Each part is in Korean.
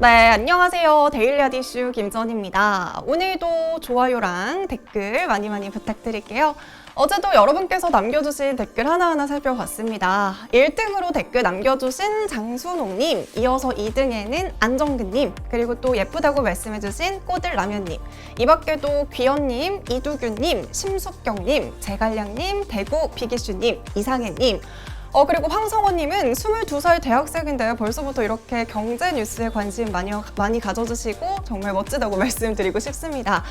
네, 안녕하세요. 데일리 하디슈 김전입니다. 오늘도 좋아요랑 댓글 많이 부탁드릴게요. 어제도 여러분께서 남겨주신 댓글 하나하나 살펴봤습니다. 1등으로 댓글 남겨주신 장순옥님, 이어서 2등에는 안정근님, 그리고 또 예쁘다고 말씀해주신 꼬들라면님, 이 밖에도 귀연님, 이두균님, 심숙경님, 제갈량님, 대구 비기슈님, 이상혜님, 그리고 황성원님은 22살 대학생인데 벌써부터 이렇게 경제 뉴스에 관심 많이 가져주시고 정말 멋지다고 말씀드리고 싶습니다.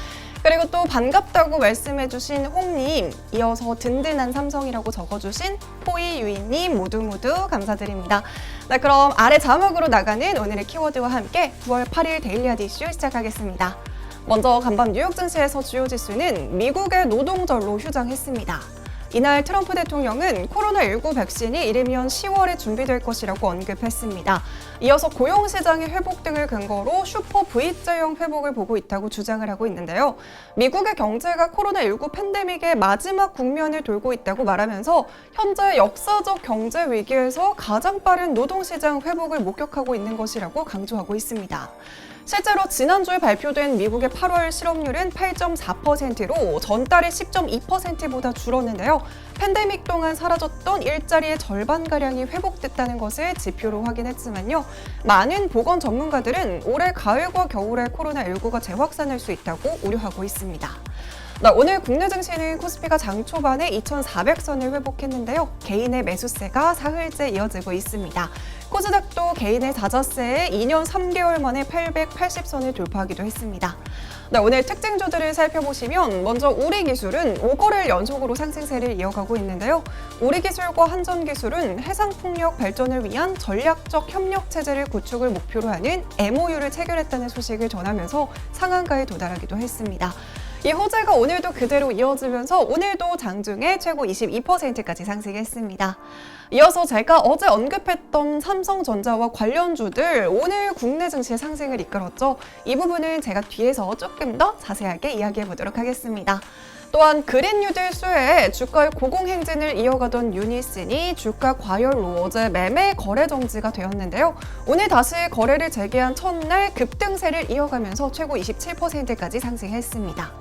그리고 또 반갑다고 말씀해주신 홍님, 이어서 든든한 삼성이라고 적어주신 포이유이님 모두 감사드립니다. 네, 그럼 아래 자막으로 나가는 오늘의 키워드와 함께 9월 8일 데일리 하디슈 시작하겠습니다. 먼저 간밤 뉴욕 증시에서 주요 지수는 미국의 노동절로 휴장했습니다. 이날 트럼프 대통령은 코로나19 백신이 이르면 10월에 준비될 것이라고 언급했습니다. 이어서 고용시장의 회복 등을 근거로 슈퍼 V자형 회복을 보고 있다고 주장을 하고 있는데요. 미국의 경제가 코로나19 팬데믹의 마지막 국면을 돌고 있다고 말하면서 현재 역사적 경제 위기에서 가장 빠른 노동시장 회복을 목격하고 있는 것이라고 강조하고 있습니다. 실제로 지난주에 발표된 미국의 8월 실업률은 8.4%로 전달의 10.2%보다 줄었는데요. 팬데믹 동안 사라졌던 일자리의 절반가량이 회복됐다는 것을 지표로 확인했지만요. 많은 보건 전문가들은 올해 가을과 겨울에 코로나19가 재확산할 수 있다고 우려하고 있습니다. 오늘 국내 증시는 코스피가 장 초반에 2,400선을 회복했는데요. 개인의 매수세가 사흘째 이어지고 있습니다. 코스닥도 개인의 다저세에 2년 3개월 만에 880선을 돌파하기도 했습니다. 오늘 특징주들을 살펴보시면 먼저 우리기술은 5거래일 연속으로 상승세를 이어가고 있는데요. 우리기술과 한전기술은 해상풍력 발전을 위한 전략적 협력체제를 구축을 목표로 하는 MOU를 체결했다는 소식을 전하면서 상한가에 도달하기도 했습니다. 이 호재가 오늘도 그대로 이어지면서 오늘도 장중에 최고 22%까지 상승했습니다. 이어서 제가 어제 언급했던 삼성전자와 관련주들 오늘 국내 증시 상승을 이끌었죠. 이 부분은 제가 뒤에서 조금 더 자세하게 이야기해 보도록 하겠습니다. 또한 그린뉴딜 수혜에 주가의 고공행진을 이어가던 유니슨이 주가 과열로 어제 매매 거래 정지가 되었는데요. 오늘 다시 거래를 재개한 첫날 급등세를 이어가면서 최고 27%까지 상승했습니다.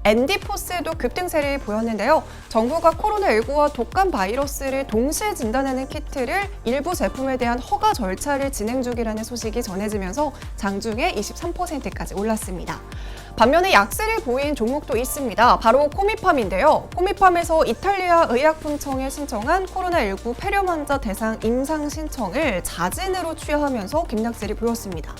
엔디포스도 급등세를 보였는데요. 정부가 코로나19와 독감 바이러스를 동시에 진단하는 키트를 일부 제품에 대한 허가 절차를 진행 중이라는 소식이 전해지면서 장중에 23%까지 올랐습니다. 반면에 약세를 보인 종목도 있습니다. 바로 코미팜인데요. 코미팜에서 이탈리아 의약품청에 신청한 코로나19 폐렴 환자 대상 임상 신청을 자진으로 취하하면서 급락세를 보였습니다.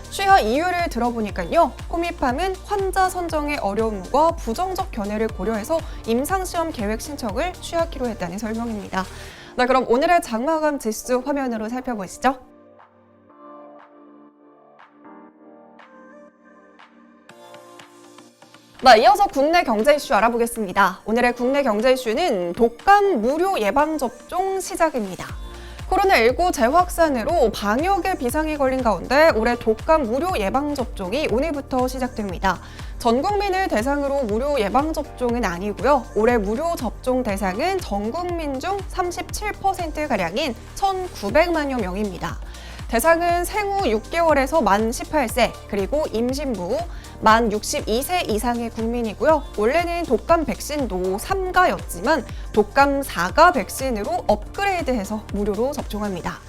취하 이유를 들어보니까요. 코미팜은 환자 선정의 어려움과 부정적 견해를 고려해서 임상시험 계획 신청을 취하기로 했다는 설명입니다. 네, 그럼 오늘의 장마감 지수 화면으로 살펴보시죠. 이어서 국내 경제 이슈 알아보겠습니다. 오늘의 국내 경제 이슈는 독감 무료 예방접종 시작입니다. 코로나19 재확산으로 방역에 비상이 걸린 가운데 올해 독감 무료 예방접종이 오늘부터 시작됩니다. 전 국민을 대상으로 무료 예방접종은 아니고요. 올해 무료 접종 대상은 전 국민 중 37%가량인 1,900만여 명입니다. 대상은 생후 6개월에서 만 18세, 그리고 임신부, 만 62세 이상의 국민이고요. 원래는 독감 백신도 3가였지만 독감 4가 백신으로 업그레이드해서 무료로 접종합니다.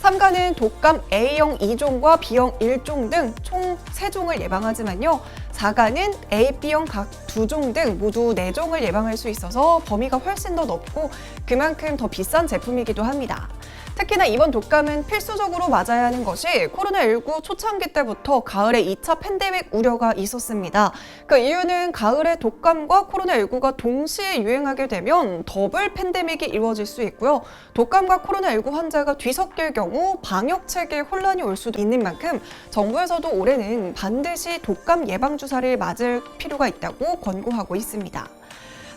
3가는 독감 A형 2종과 B형 1종 등 총 3종을 예방하지만요. 4가는 A, B형 각 2종 등 모두 4종을 예방할 수 있어서 범위가 훨씬 더 넓고 그만큼 더 비싼 제품이기도 합니다. 특히나 이번 독감은 필수적으로 맞아야 하는 것이 코로나19 초창기 때부터 가을에 2차 팬데믹 우려가 있었습니다. 그 이유는 가을에 독감과 코로나19가 동시에 유행하게 되면 더블 팬데믹이 이루어질 수 있고요. 독감과 코로나19 환자가 뒤섞일 경우 방역체계에 혼란이 올 수도 있는 만큼 정부에서도 올해는 반드시 독감 예방주사를 맞을 필요가 있다고 권고하고 있습니다.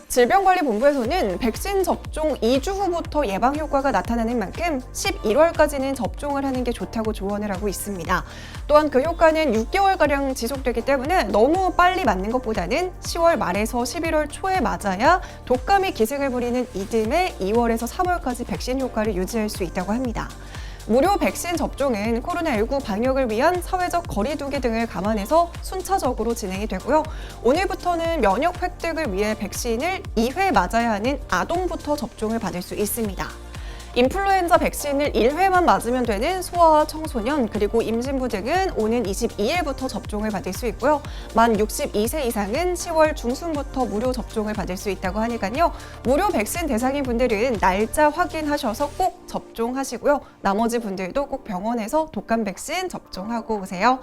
질병관리본부에서는 백신 접종 2주 후부터 예방 효과가 나타나는 만큼 11월까지는 접종을 하는 게 좋다고 조언을 하고 있습니다. 또한 그 효과는 6개월가량 지속되기 때문에 너무 빨리 맞는 것보다는 10월 말에서 11월 초에 맞아야 독감이 기승을 부리는 이듬해 2월에서 3월까지 백신 효과를 유지할 수 있다고 합니다. 무료 백신 접종은 코로나19 방역을 위한 사회적 거리두기 등을 감안해서 순차적으로 진행이 되고요. 오늘부터는 면역 획득을 위해 백신을 2회 맞아야 하는 아동부터 접종을 받을 수 있습니다. 인플루엔자 백신을 1회만 맞으면 되는 소아와 청소년 그리고 임신부 등은 오는 22일부터 접종을 받을 수 있고요. 만 62세 이상은 10월 중순부터 무료 접종을 받을 수 있다고 하니까요. 무료 백신 대상인 분들은 날짜 확인하셔서 꼭 접종하시고요. 나머지 분들도 꼭 병원에서 독감 백신 접종하고 오세요.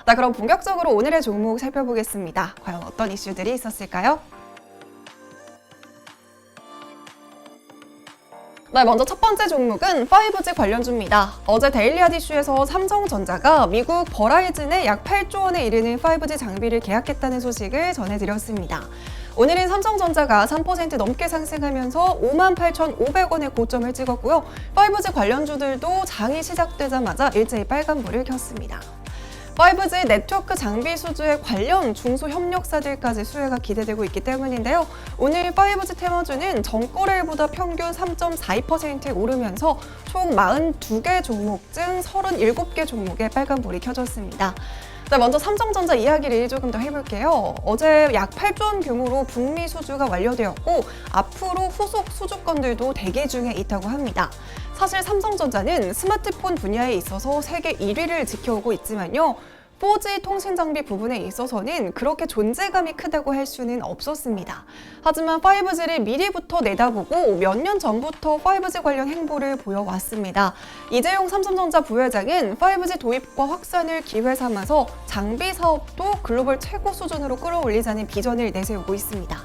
그럼 본격적으로 오늘의 종목 살펴보겠습니다. 과연 어떤 이슈들이 있었을까요? 먼저 첫 번째 종목은 5G 관련주입니다. 어제 데일리아 이슈에서 삼성전자가 미국 버라이즌에 약 8조 원에 이르는 5G 장비를 계약했다는 소식을 전해드렸습니다. 오늘은 삼성전자가 3% 넘게 상승하면서 58,500원의 고점을 찍었고요. 5G 관련주들도 장이 시작되자마자 일제히 빨간불을 켰습니다. 5G 네트워크 장비 수주에 관련 중소협력사들까지 수혜가 기대되고 있기 때문인데요. 오늘 5G 테마주는 전거래일보다 평균 3.42% 오르면서 총 42개 종목 중 37개 종목에 빨간불이 켜졌습니다. 먼저 삼성전자 이야기를 조금 더 해볼게요. 어제 약 8조 원 규모로 북미 수주가 완료되었고 앞으로 후속 수주건들도 대기 중에 있다고 합니다. 사실 삼성전자는 스마트폰 분야에 있어서 세계 1위를 지켜오고 있지만요. 4G 통신 장비 부분에 있어서는 그렇게 존재감이 크다고 할 수는 없었습니다. 하지만 5G를 미리부터 내다보고 몇 년 전부터 5G 관련 행보를 보여왔습니다. 이재용 삼성전자 부회장은 5G 도입과 확산을 기회 삼아서 장비 사업도 글로벌 최고 수준으로 끌어올리자는 비전을 내세우고 있습니다.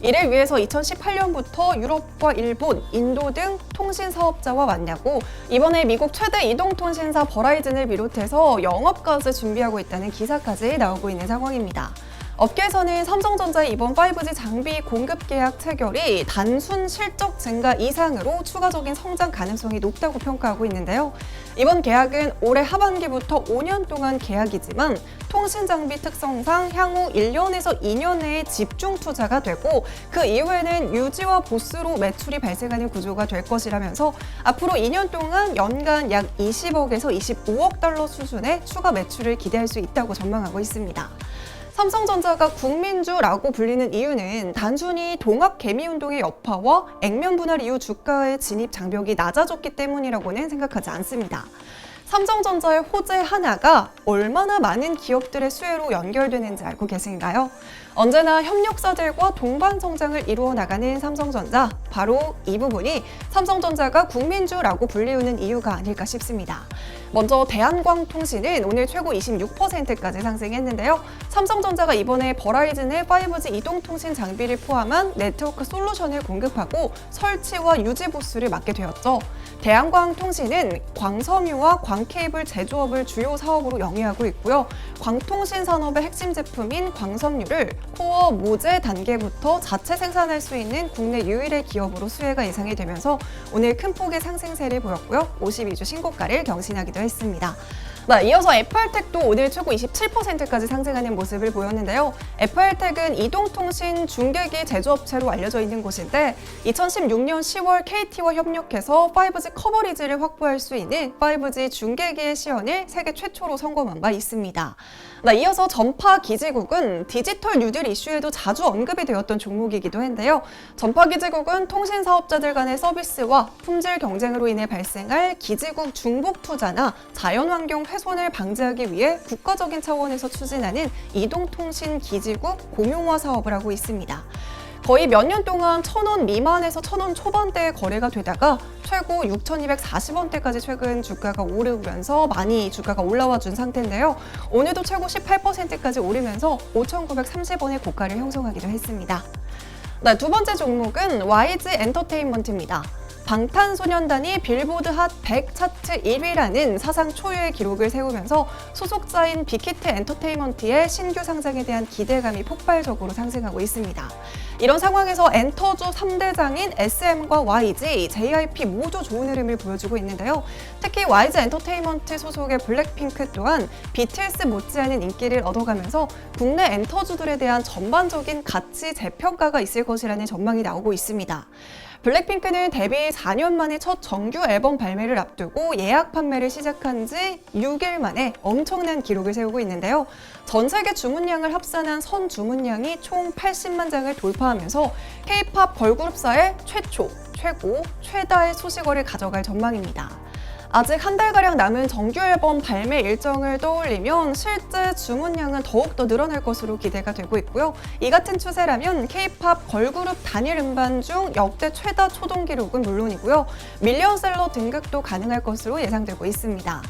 이를 위해서 2018년부터 유럽과 일본, 인도 등 통신 사업자와 만나고 이번에 미국 최대 이동통신사 버라이즌을 비롯해서 영업까지 준비하고 있다는 기사까지 나오고 있는 상황입니다. 업계에서는 삼성전자의 이번 5G 장비 공급 계약 체결이 단순 실적 증가 이상으로 추가적인 성장 가능성이 높다고 평가하고 있는데요. 이번 계약은 올해 하반기부터 5년 동안 계약이지만 통신 장비 특성상 향후 1년에서 2년 내에 집중 투자가 되고 그 이후에는 유지와 보수로 매출이 발생하는 구조가 될 것이라면서 앞으로 2년 동안 연간 약 20억에서 25억 달러 수준의 추가 매출을 기대할 수 있다고 전망하고 있습니다. 삼성전자가 국민주라고 불리는 이유는 단순히 동학 개미 운동의 여파와 액면 분할 이후 주가의 진입 장벽이 낮아졌기 때문이라고는 생각하지 않습니다. 삼성전자의 호재 하나가 얼마나 많은 기업들의 수혜로 연결되는지 알고 계신가요? 언제나 협력사들과 동반 성장을 이루어 나가는 삼성전자, 바로 이 부분이 삼성전자가 국민주라고 불리우는 이유가 아닐까 싶습니다. 먼저 대한광통신은 오늘 최고 26%까지 상승했는데요. 삼성전자가 이번에 버라이즌의 5G 이동통신 장비를 포함한 네트워크 솔루션을 공급하고 설치와 유지 보수를 맡게 되었죠. 대한광통신은 광섬유와 광케이블 제조업을 주요 사업으로 영위하고 있고요. 광통신 산업의 핵심 제품인 광섬유를 코어 모재 단계부터 자체 생산할 수 있는 국내 유일의 기업으로 수혜가 예상이 되면서 오늘 큰 폭의 상승세를 보였고요. 52주 신고가를 경신하기도 했습니다. 이어서 FR텍도 오늘 최고 27%까지 상승하는 모습을 보였는데요. FR텍은 이동통신 중계기 제조업체로 알려져 있는 곳인데 2016년 10월 KT와 협력해서 5G 커버리지를 확보할 수 있는 5G 중계기의 시연을 세계 최초로 성공한 바 있습니다. 이어서 전파기지국은 디지털 뉴딜 이슈에도 자주 언급이 되었던 종목이기도 한데요. 전파기지국은 통신사업자들 간의 서비스와 품질 경쟁으로 인해 발생할 기지국 중복 투자나 자연환경 훼손을 방지하기 위해 국가적인 차원에서 추진하는 이동통신 기지국 공용화 사업을 하고 있습니다. 거의 몇 년 동안 1,000원 미만에서 1,000원 초반대에 거래가 되다가 최고 6,240원대까지 최근 주가가 오르면서 많이 주가가 올라와 준 상태인데요. 오늘도 최고 18%까지 오르면서 5,930원의 고가를 형성하기도 했습니다. 두 번째 종목은 YG 엔터테인먼트입니다. 방탄소년단이 빌보드 핫 100 차트 1위라는 사상 초유의 기록을 세우면서 소속사인 빅히트 엔터테인먼트의 신규 상장에 대한 기대감이 폭발적으로 상승하고 있습니다. 이런 상황에서 엔터주 3대장인 SM과 YG, JYP 모두 좋은 흐름을 보여주고 있는데요. 특히 YG 엔터테인먼트 소속의 블랙핑크 또한 BTS 못지않은 인기를 얻어가면서 국내 엔터주들에 대한 전반적인 가치 재평가가 있을 것이라는 전망이 나오고 있습니다. 블랙핑크는 데뷔 4년 만에 첫 정규 앨범 발매를 앞두고 예약 판매를 시작한 지 6일 만에 엄청난 기록을 세우고 있는데요. 전 세계 주문량을 합산한 선 주문량이 총 80만 장을 돌파하면서 K-팝 걸그룹사의 최초, 최고, 최다의 소식어를 가져갈 전망입니다. 아직 한 달가량 남은 정규 앨범 발매 일정을 떠올리면 실제 주문량은 더욱더 늘어날 것으로 기대가 되고 있고요. 이 같은 추세라면 K-팝 걸그룹 단일 음반 중 역대 최다 초동 기록은 물론이고요. 밀리언셀러 등극도 가능할 것으로 예상되고 있습니다.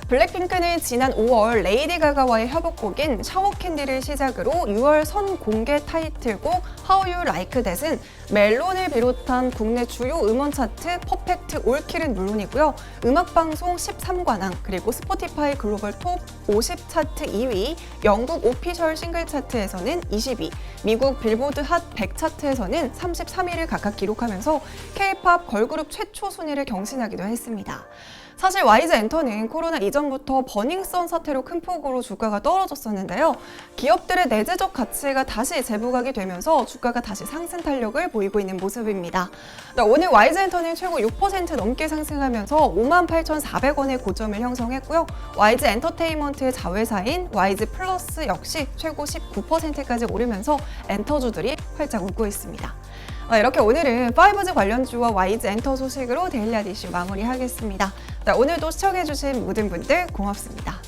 블랙핑크는 지난 5월 레이디 가가와의 협업곡인 샤워 캔디를 시작으로 6월 선공개 타이틀곡 How You Like That은 멜론을 비롯한 국내 주요 음원 차트 퍼펙트 올킬은 물론이고요. 음악방송 13관왕, 그리고 스포티파이 글로벌 톱 50 차트 2위, 영국 오피셜 싱글 차트에서는 20위, 미국 빌보드 핫 100 차트에서는 33위를 각각 기록하면서 K-팝 걸그룹 최초 순위를 경신하기도 했습니다. 사실 YG 엔터는 코로나 이전부터 버닝썬 사태로 큰 폭으로 주가가 떨어졌었는데요. 기업들의 내재적 가치가 다시 재부각이 되면서 주가가 다시 상승 탄력을 보이고 있는 모습입니다. 오늘 YG 엔터는 최고 6% 넘게 상승하면서 58,400원의 고점을 형성했고요. YG 엔터테인먼트의 자회사인 YG 플러스 역시 최고 19%까지 오르면서 엔터주들이 활짝 웃고 있습니다. 이렇게 오늘은 5G 관련주와 YG 엔터 소식으로 데일리 이슈 마무리하겠습니다. 오늘도 시청해주신 모든 분들 고맙습니다.